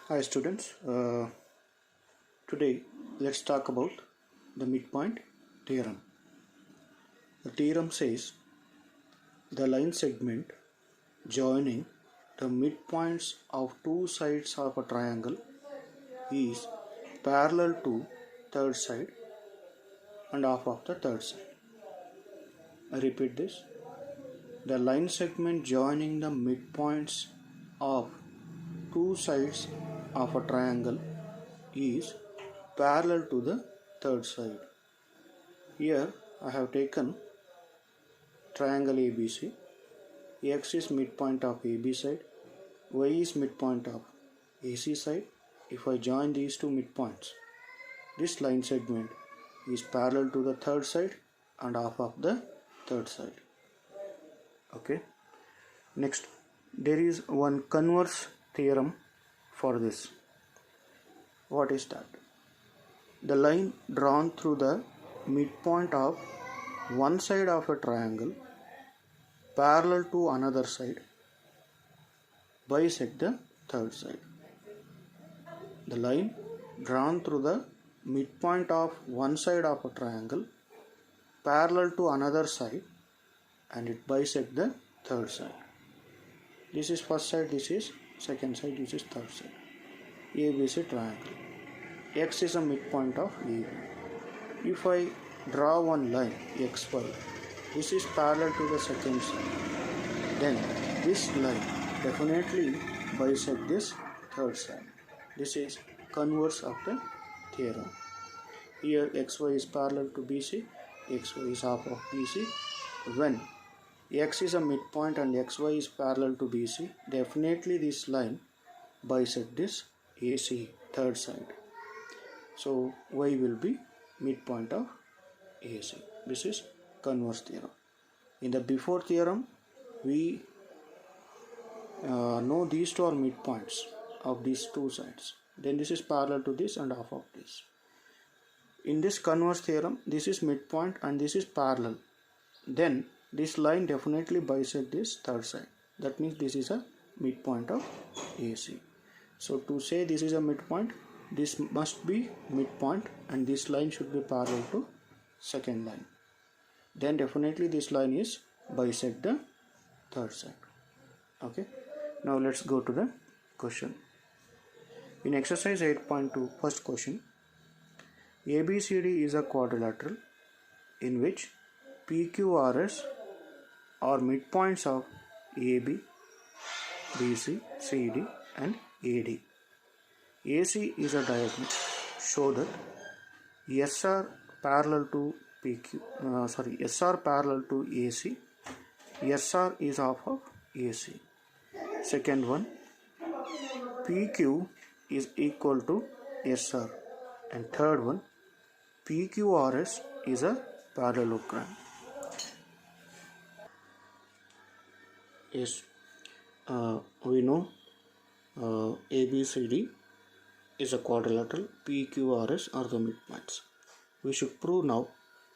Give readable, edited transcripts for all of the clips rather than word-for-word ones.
Hi students, today let's talk about the midpoint theorem. The theorem says the line segment joining the midpoints of two sides of a triangle is parallel to third side and half of the third side. I repeat this. The line segment joining the midpoints of two sides of a triangle is parallel to the third side. Here I have taken triangle ABC. X is midpoint of AB side, Y is midpoint of AC side. If I join these two midpoints, this line segment is parallel to the third side and half of the third side. Okay. Next, there is one converse theorem for this. What is that? The line drawn through the midpoint of one side of a triangle parallel to another side bisect the third side. The line drawn through the midpoint of one side of a triangle parallel to another side and it bisect the third side. This is first side, this is second side, this is third side. ABC triangle. X is a midpoint of AB. If I draw one line XY, this is parallel to the second side, then this line definitely bisect this third side. This is converse of the theorem. Here XY is parallel to BC, XY is half of BC. When X is a midpoint and XY is parallel to BC, definitely this line bisect this AC third side. So Y will be midpoint of AC. This is converse theorem. In the before theorem, we know these two are midpoints of these two sides. Then this is parallel to this and half of this. In this converse theorem, this is midpoint and this is parallel. Then this line definitely bisect this third side. That means this is a midpoint of AC. So to say this is a midpoint, this must be midpoint and this line should be parallel to second line. Then definitely this line is bisect the third side. Okay. Now let's go to the question. In exercise 8.2, first question, ABCD is a quadrilateral in which PQRS are midpoints of AB, BC, CD and AD. AC is a diagonal. Show that SR parallel to SR parallel to AC. SR is half of AC. Second one, PQ is equal to SR. And third one, PQRS is a parallelogram. Yes, we know ABCD is a quadrilateral, PQRS are the midpoints. We should prove now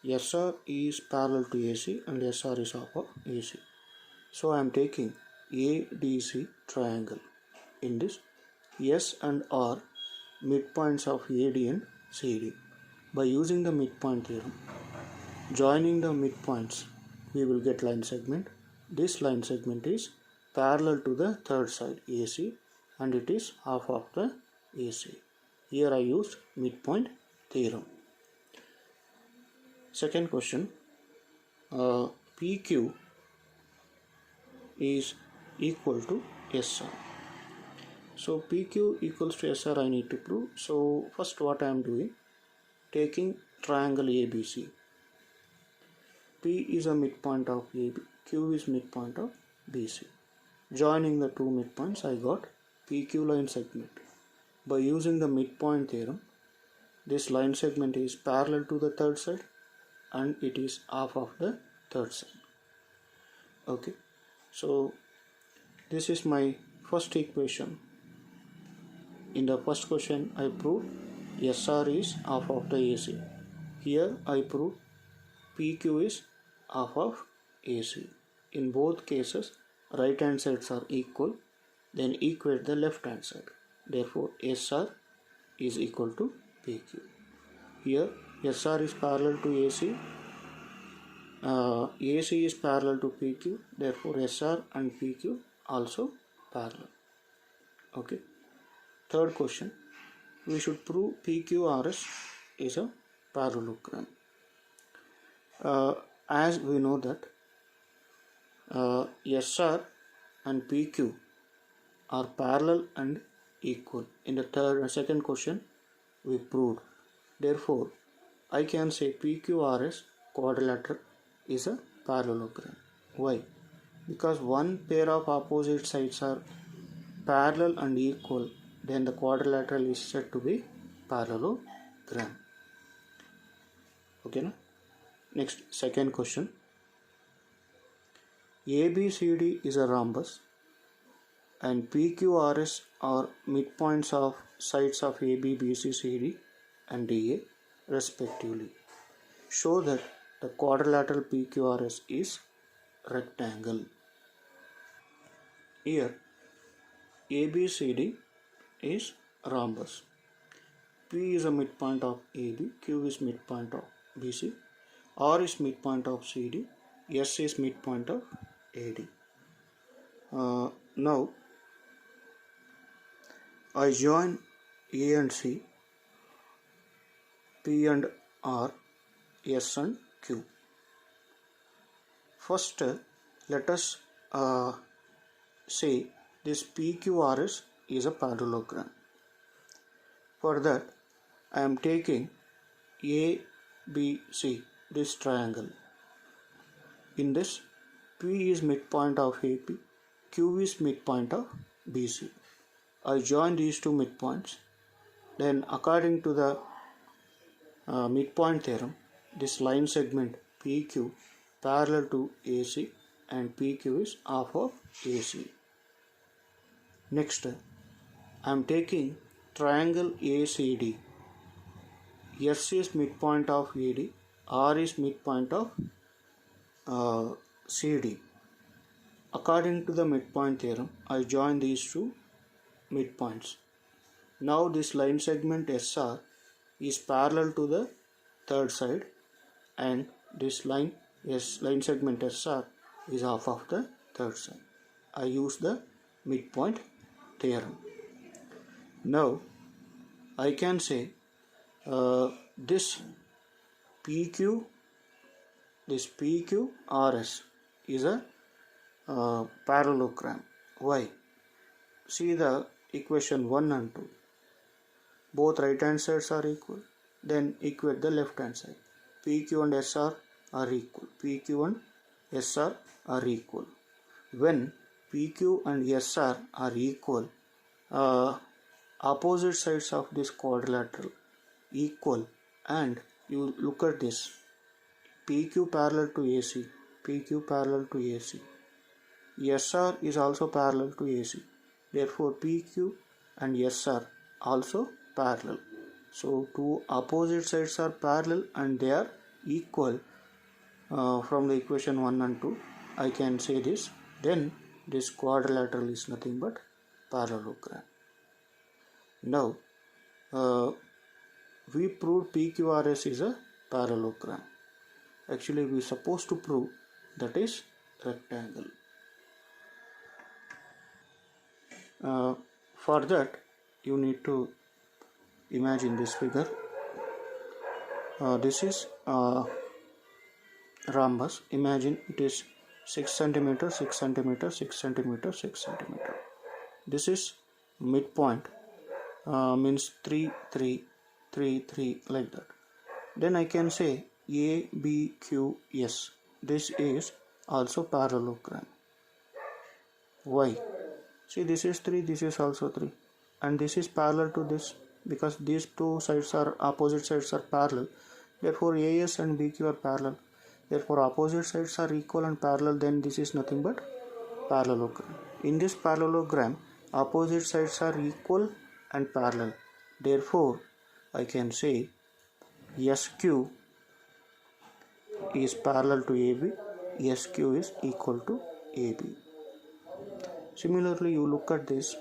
SR is parallel to AC and SR is half of AC. So I am taking ADC triangle. In this, S and R midpoints of AD and CD. By using the midpoint theorem, joining the midpoints, we will get line segment. This line segment is parallel to the third side AC and it is half of the AC. Here I used midpoint theorem. Second question, PQ is equal to SR. So PQ equals to SR I need to prove. So first what I am doing, taking triangle ABC. P is a midpoint of AB, Q is midpoint of BC. Joining the two midpoints I got PQ line segment. By using the midpoint theorem, this line segment is parallel to the third side and it is half of the third side. Okay, so this is my first equation. In the first question I proved SR is half of the AC. Here I proved PQ is half of AC. In both cases right hand sides are equal, then equate the left hand side. Therefore, SR is equal to PQ. Here, SR is parallel to AC. AC is parallel to PQ. Therefore, SR and PQ also parallel. Okay. Third question. We should prove PQRS is a parallelogram. As we know that SR and PQ are parallel and equal. In the second question, we proved. Therefore, I can say PQRS quadrilateral is a parallelogram. Why? Because one pair of opposite sides are parallel and equal, then the quadrilateral is said to be parallelogram. Okay, na? Next, second question. ABCD is a rhombus and PQRS are midpoints of sides of AB, BC, CD and DA respectively. Show that the quadrilateral PQRS is rectangle. Here ABCD is rhombus. P is a midpoint of AB, Q is midpoint of BC, R is midpoint of CD, S is midpoint of AD. Now I join A and C, P and R, S and Q. First, let us say this PQRS is a parallelogram. For that, I am taking ABC, this triangle. In this, P is midpoint of AP, Q is midpoint of BC. I join these two midpoints. Then, according to the midpoint theorem, this line segment PQ parallel to AC and PQ is half of AC. Next, I am taking triangle ACD. S is midpoint of AD, R is midpoint of CD. According to the midpoint theorem, I join these two midpoints. Now this line segment SR is parallel to the third side and this line segment SR is half of the third side. I use the midpoint theorem. Now I can say this PQRS is a parallelogram. Why? See the equation 1 and 2. Both right hand sides are equal. Then equate the left hand side. PQ and SR are equal. PQ and SR are equal. When PQ and SR are equal, opposite sides of this quadrilateral equal, and you look at this PQ parallel to AC, PQ parallel to AC, SR is also parallel to AC. Therefore, PQ and SR also parallel. So, two opposite sides are parallel and they are equal. From the equation 1 and 2, I can say this. Then, this quadrilateral is nothing but parallelogram. Now, we proved PQRS is a parallelogram. Actually, we are supposed to prove that is rectangle. For that, you need to imagine this figure. This is rhombus. Imagine it is 6 centimeter, 6 centimeter, 6 centimeter, 6 centimeter. This is midpoint, means 3, 3, 3, 3, like that. Then I can say A, B, Q, S. This is also parallelogram. Why? See, this is 3, this is also 3, and this is parallel to this because these two sides are opposite sides are parallel. Therefore, AS and BQ are parallel. Therefore, opposite sides are equal and parallel. Then this is nothing but parallelogram. In this parallelogram, opposite sides are equal and parallel. Therefore, I can say SQ is parallel to AB, SQ is equal to AB. Similarly, you look at this.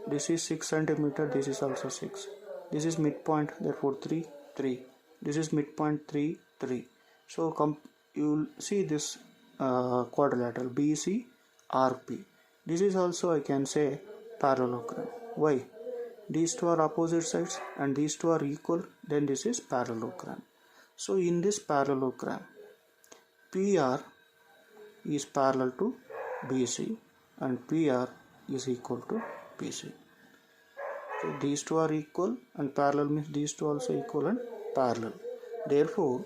This is 6 centimeter, this is also 6. This is midpoint, therefore 3, 3. This is midpoint 3, 3. So you will see this quadrilateral BC RP. This is also, I can say, parallelogram. Why? These two are opposite sides and these two are equal, then this is parallelogram. So in this parallelogram, PR is parallel to BC and PR is equal to BC. So these two are equal, and parallel means these two also equal and parallel. Therefore,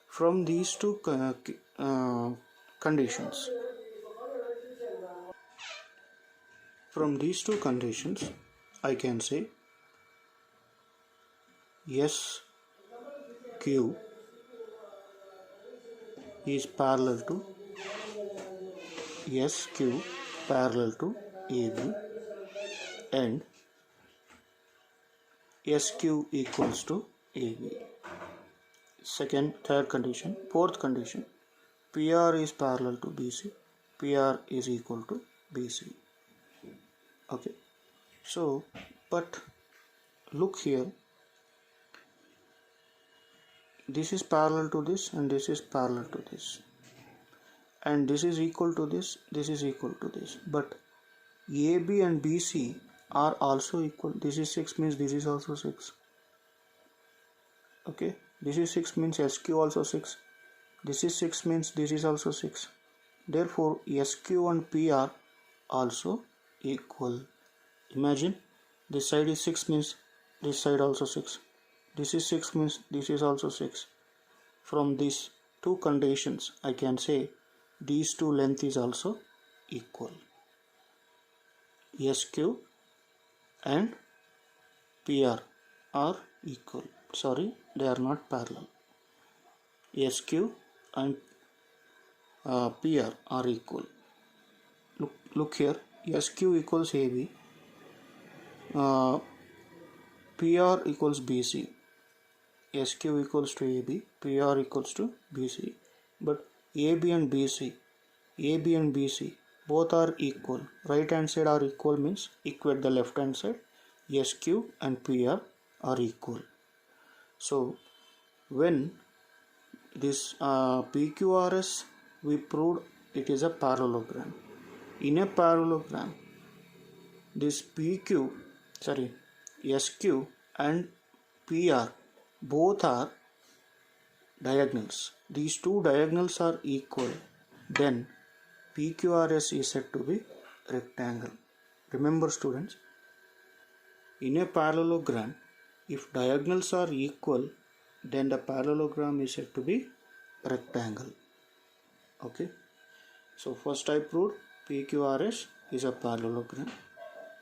from these two conditions, I can say SQ is parallel to AB and SQ equals to AB. Third condition. Fourth condition, PR is parallel to BC, PR is equal to BC. Okay, so but look here, this is parallel to this and this is parallel to this, and this is equal to this, this is equal to this, but AB and BC are also equal. This is 6 means this is also 6. Okay, this is 6 means SQ also 6. This is 6 means this is also 6. Therefore SQ and PR also equal. Imagine this side is 6 means this side also 6. This is 6 means this is also 6. From these two conditions, I can say these two length is also equal. SQ and PR are equal. Sorry, they are not parallel. SQ and PR are equal. Look here, SQ equals AB, PR equals BC. SQ equals to AB, PR equals to BC, but AB and BC both are equal. Right hand side are equal means equate the left hand side. SQ and PR are equal. So when this PQRS, we proved it is a parallelogram. In a parallelogram, this SQ and PR both are diagonals. These two diagonals are equal, then PQRS is said to be rectangle. Remember students, in a parallelogram, if diagonals are equal, then the parallelogram is said to be rectangle. Okay, so first I proved PQRS is a parallelogram.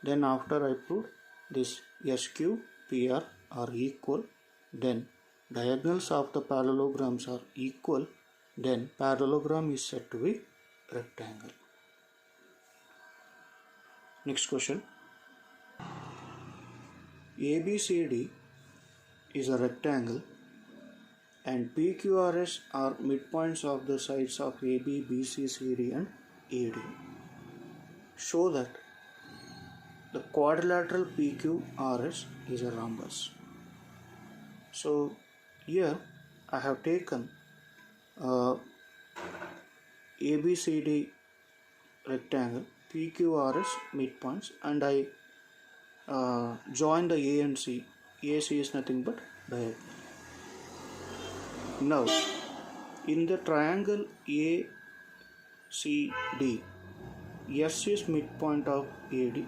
Then after I proved this SQ, PR are equal, then diagonals of the parallelograms are equal, then parallelogram is said to be rectangle. Next question. ABCD is a rectangle and PQRS are midpoints of the sides of AB, BC, CD and AD. Show that the quadrilateral PQRS is a rhombus. So here I have taken ABCD rectangle, PQRS midpoints, and I join the A and C. AC is nothing but diagonal. Now in the triangle ACD, S is midpoint of AD,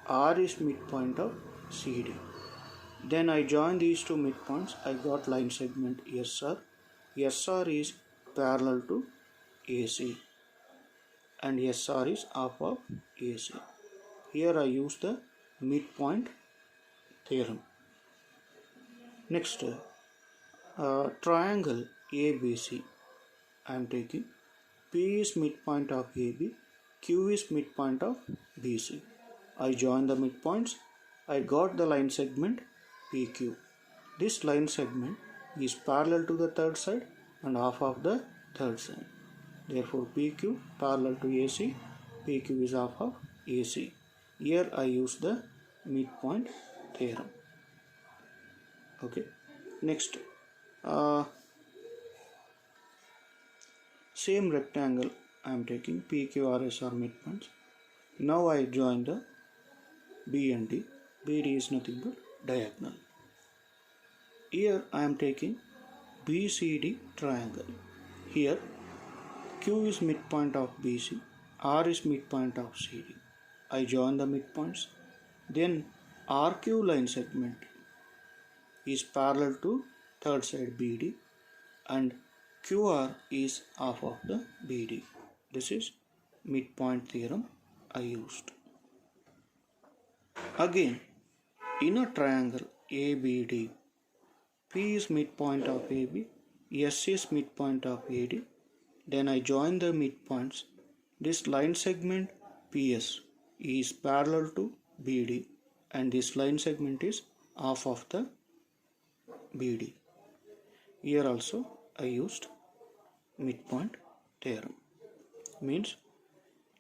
R is midpoint of CD. Then I join these two midpoints, I got line segment SR. SR is parallel to AC and SR is half of AC. Here I use the midpoint theorem. Next, triangle ABC, I am taking P is midpoint of AB, Q is midpoint of BC. I join the midpoints, I got the line segment PQ. This line segment is parallel to the third side and half of the third side. Therefore PQ parallel to AC, PQ is half of AC. Here I use the midpoint theorem. Okay. Next, same rectangle I am taking PQRS are midpoints. Now I join the B and D. BD is nothing but diagonal. Here I am taking BCD triangle. Here Q is midpoint of BC, R is midpoint of CD. I join the midpoints. Then RQ line segment is parallel to third side BD and QR is half of the BD. This is midpoint theorem I used. Again, in a triangle ABD, P is midpoint of AB, S is midpoint of AD. Then I join the midpoints. This line segment PS is parallel to BD and this line segment is half of the BD. Here also I used midpoint theorem. Means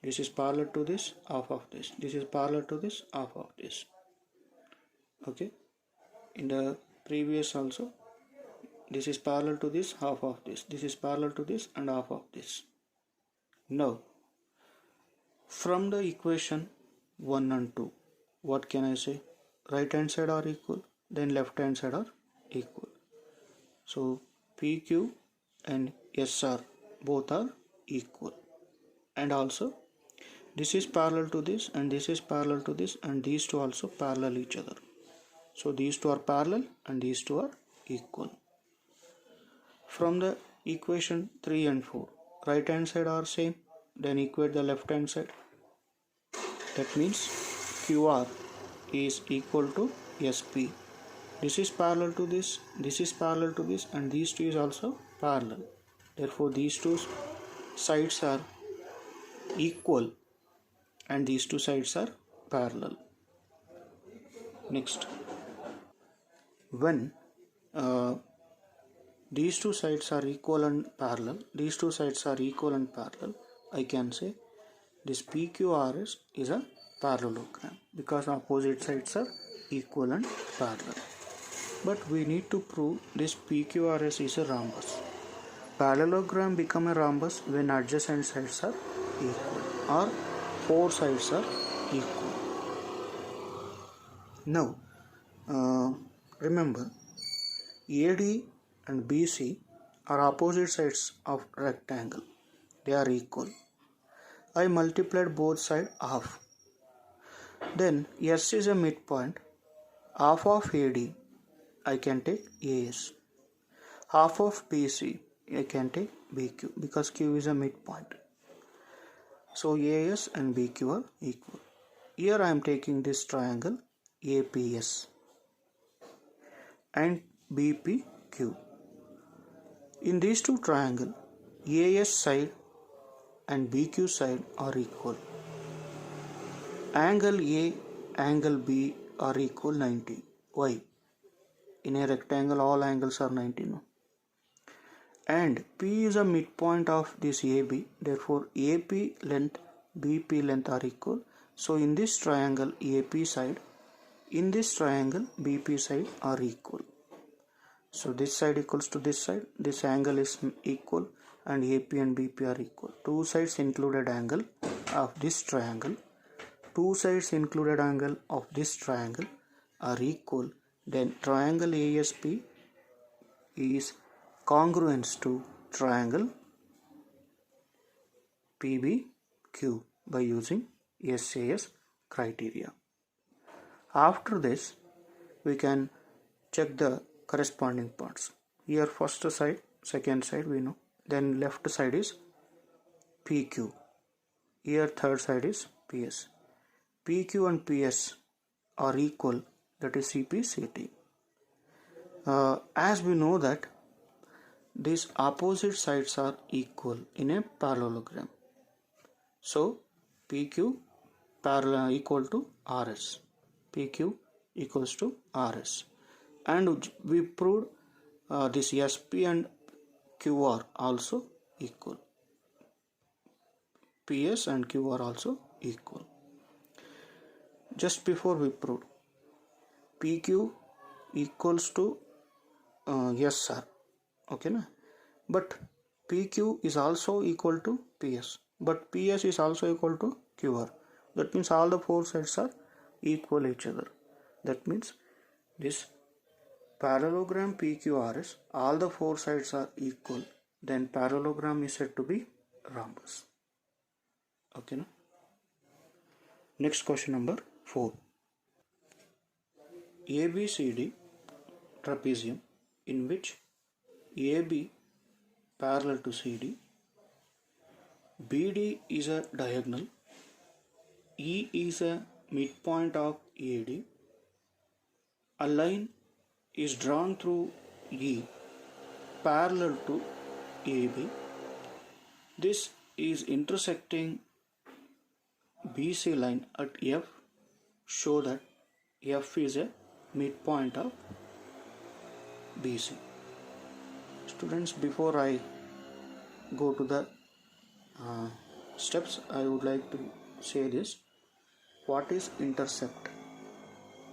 this is parallel to this, half of this. This is parallel to this, half of this. Okay. In the previous also, this is parallel to this, half of this. This is parallel to this and half of this. Now, from the equation 1 and 2, what can I say? Right hand side are equal, then left hand side are equal. So, PQ and SR both are equal. And also, this is parallel to this and this is parallel to this and these two also parallel each other. So, these two are parallel and these two are equal. From the equation 3 and 4, right hand side are same, then equate the left hand side. That means QR is equal to SP. This is parallel to this is parallel to this and these two is also parallel. Therefore these two sides are equal and these two sides are parallel. Next, when these two sides are equal and parallel, I can say this PQRS is a parallelogram because opposite sides are equal and parallel. But we need to prove this PQRS is a rhombus. Parallelogram become a rhombus when adjacent sides are equal or four sides are equal. Now, remember AD and BC are opposite sides of rectangle. They are equal. I multiplied both sides half. Then S is a midpoint. Half of AD I can take AS. Half of BC I can take BQ because Q is a midpoint. So AS and BQ are equal. Here I am taking this triangle APS and BPQ. In these two triangles, AS side and BQ side are equal. Angle A, angle B are equal 90. Why? In a rectangle all angles are 90. No? And P is a midpoint of this AB. Therefore AP length, BP length are equal. So in this triangle AP side, in this triangle BP side are equal. So this side equals to this side. This angle is equal and AP and BP are equal. Two sides included angle of this triangle. Two sides included angle of this triangle are equal. Then triangle ASP is congruent to triangle PBQ by using SAS criteria. After this, we can check the corresponding parts. Here first side, second side we know. Then left side is PQ. Here third side is PS. PQ and PS are equal, that is CP, CT. As we know that these opposite sides are equal in a parallelogram. So PQ parallel equal to RS. PQ equals to RS. And we proved this SP and QR also equal. PS and Q are also equal. just before we proved PQ equals to SR, okay na? But PQ is also equal to PS, but PS is also equal to QR. That means all the four sides are equal each other. That means this parallelogram PQRS, all the four sides are equal, then parallelogram is said to be rhombus. Okay na? Next question number 4. ABCD trapezium in which AB parallel to CD, BD is a diagonal, E is a midpoint of AD, a line is drawn through E parallel to AB. This is intersecting BC line at F. Show that F is a midpoint of BC. Students, before I go to the steps, I would like to say this. What is intercept?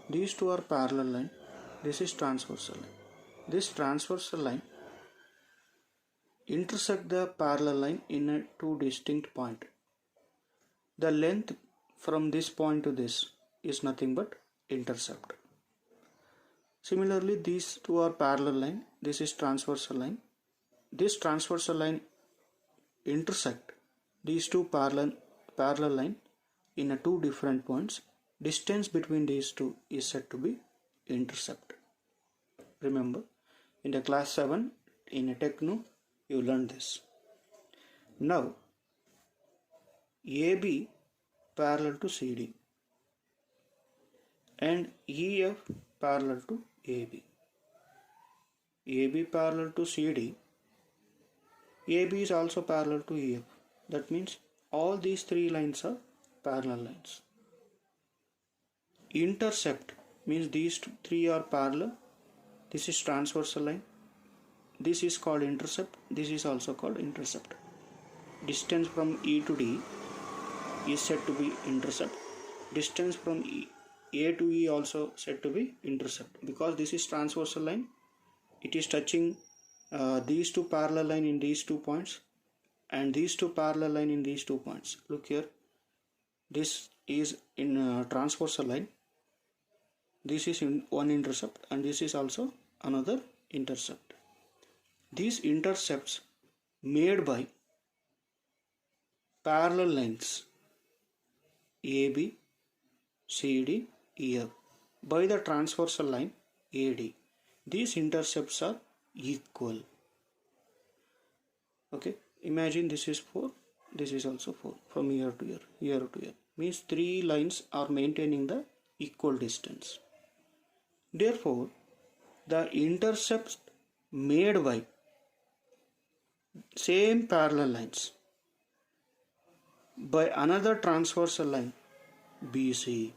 These two are parallel line. This is transversal line. This transversal line intersect the parallel line in a two distinct point. The length from this point to this is nothing but intercept. Similarly, these two are parallel line. This is transversal line. This transversal line intersect these two parallel line in a two different points. Distance between these two is said to be intercept. Remember, in the class 7 in a Techno you learned this. Now AB parallel to CD and EF parallel to AB. AB parallel to CD, AB is also parallel to EF. That means all these three lines are parallel lines. Intercept means these three are parallel. This is transversal line. This is called intercept. This is also called intercept. Distance from E to D is said to be intercept. Distance from A to E also said to be intercept, because this is transversal line. It is touching these two parallel line in these 2 points and these two parallel line in these 2 points. Look here, this is in transversal line. This is in one intercept and this is also another intercept. These intercepts made by parallel lines AB, CD, EF by the transversal line AD. These intercepts are equal. Okay, imagine this is 4, this is also 4, from here to here, here to here. Means three lines are maintaining the equal distance. Therefore, the intercepts made by same parallel lines by another transversal line BC,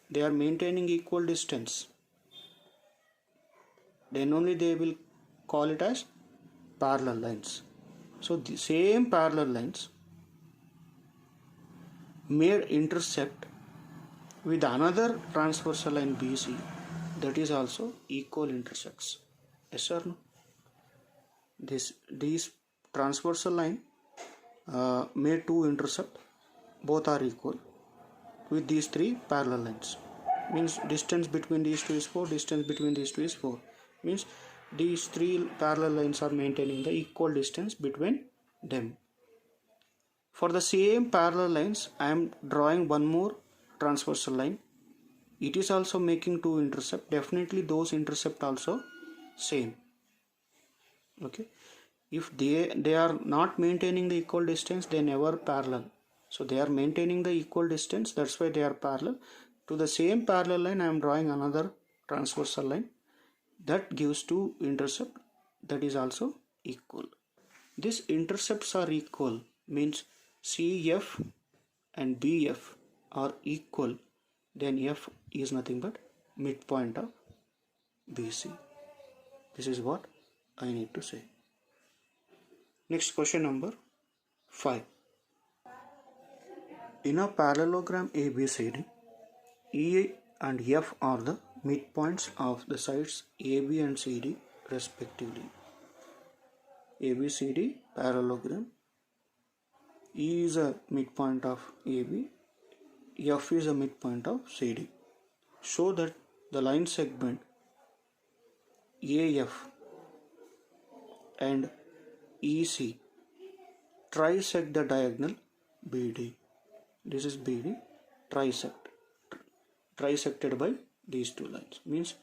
they are maintaining equal distance. Then only they will call it as parallel lines. So the same parallel lines made intercept with another transversal line BC, that is also equal intersects. Yes or no? These transversal line made two intercept, both are equal with these three parallel lines. Means distance between these two is 4, distance between these two is 4. Means these three parallel lines are maintaining the equal distance between them. For the same parallel lines, I am drawing one more transversal line. It is also making two intercept. Definitely those intercept also same. Okay. If they are not maintaining the equal distance, they never parallel. So they are maintaining the equal distance. That's why they are parallel. To the same parallel line, I am drawing another transversal line. That gives two intercept, that is also equal. These intercepts are equal means CF and BF are equal, then F is nothing but midpoint of BC. This is what I need to say. Next question number 5. In a parallelogram ABCD, E and F are the midpoints of the sides AB and CD respectively. ABCD parallelogram. E is a midpoint of AB, F is a midpoint of CD. Show that the line segment AF and EC trisect the diagonal BD. This is BD trisected by these two lines. Means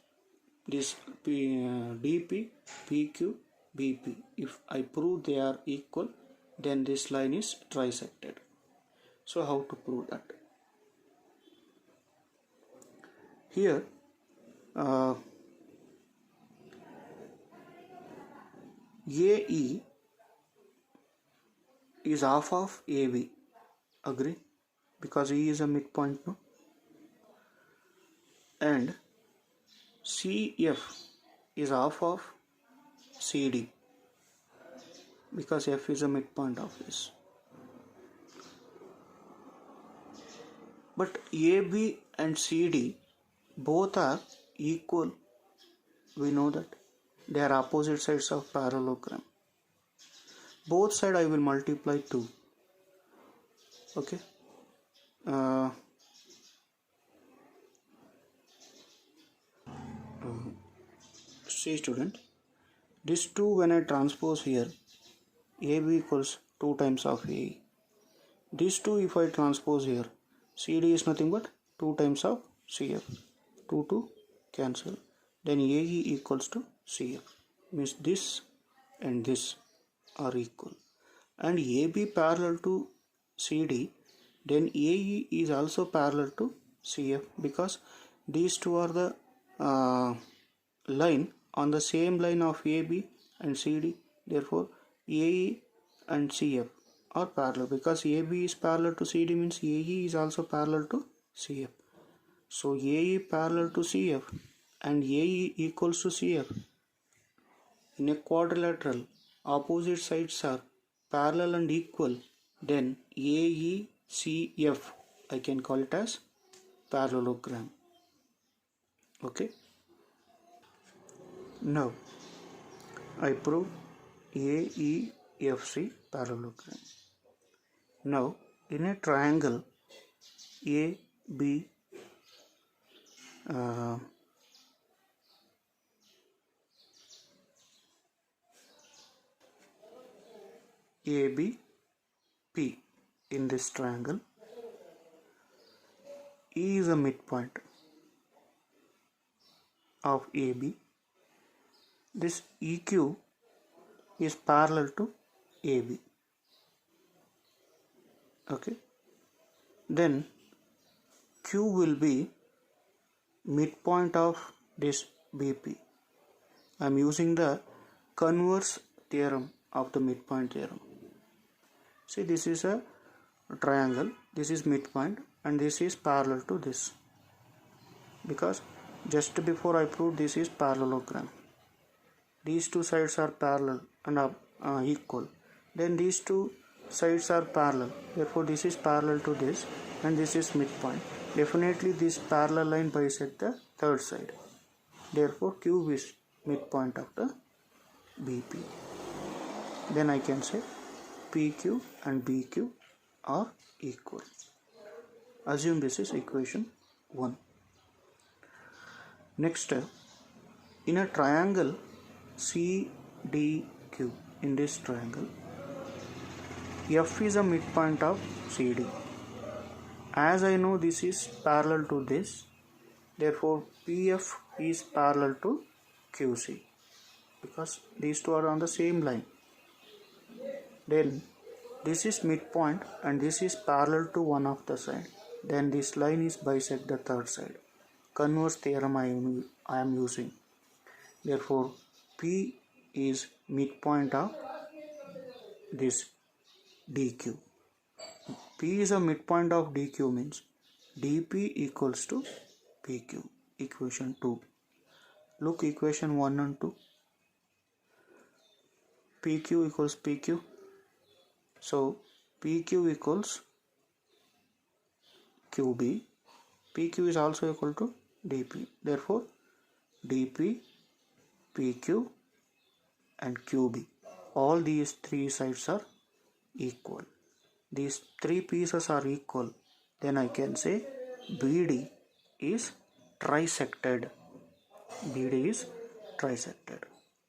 this DP, PQ, BP. If I prove they are equal, then this line is trisected. So how to prove that? Here AE is half of AB. Agree? Because E is a midpoint, no? And CF is half of CD because F is a midpoint of this. But AB and CD both are equal. We know that they are opposite sides of parallelogram. Both sides I will multiply 2. Okay. See student, this 2 when I transpose here, AB equals 2 times of AE. This 2 if I transpose here, CD is nothing but 2 times of CF. 2 cancel. Then AE equals to CF. Means this and this are equal. And AB parallel to CD, then AE is also parallel to CF because these two are the line on the same line of AB and CD. Therefore AE and CF are parallel because AB is parallel to CD means AE is also parallel to CF. So AE parallel to CF and AE equals to CF. In a quadrilateral, opposite sides are parallel and equal, then AECF I can call it as parallelogram. Okay. Now I prove AEFC parallelogram. Now in a triangle AB ABP, in this triangle, E is a midpoint of AB. This EQ is parallel to AB. Okay. Then Q will be midpoint of this BP. I am using the converse theorem of the midpoint theorem. See, this is a triangle, this is midpoint and this is parallel to this because just before I proved this is parallelogram. These two sides are parallel and equal. Then these two sides are parallel. Therefore this is parallel to this and this is midpoint. Definitely this parallel line bisect the third side. Therefore Q is midpoint of the BP. Then I can say PQ and BQ are equal. Assume this is equation 1. Next, in a triangle CDQ, in this triangle, F is a midpoint of CD. As I know this is parallel to this, therefore PF is parallel to QC because these two are on the same line. Then this is midpoint and this is parallel to one of the side. Then this line is bisect the third side. Converse theorem I am using. Therefore P is midpoint of this DQ. P is a midpoint of DQ means DP equals to PQ. Equation 2. Look, equation 1 and 2. PQ equals PQ. So PQ equals QB PQ is also equal to DP. Therefore, DP, PQ and QB, all these three sides are equal. These three pieces are equal. Then I can say BD is trisected. BD is trisected.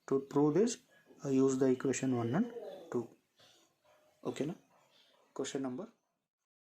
To prove this, I use the equation 1 and 2. Okay, na? Question number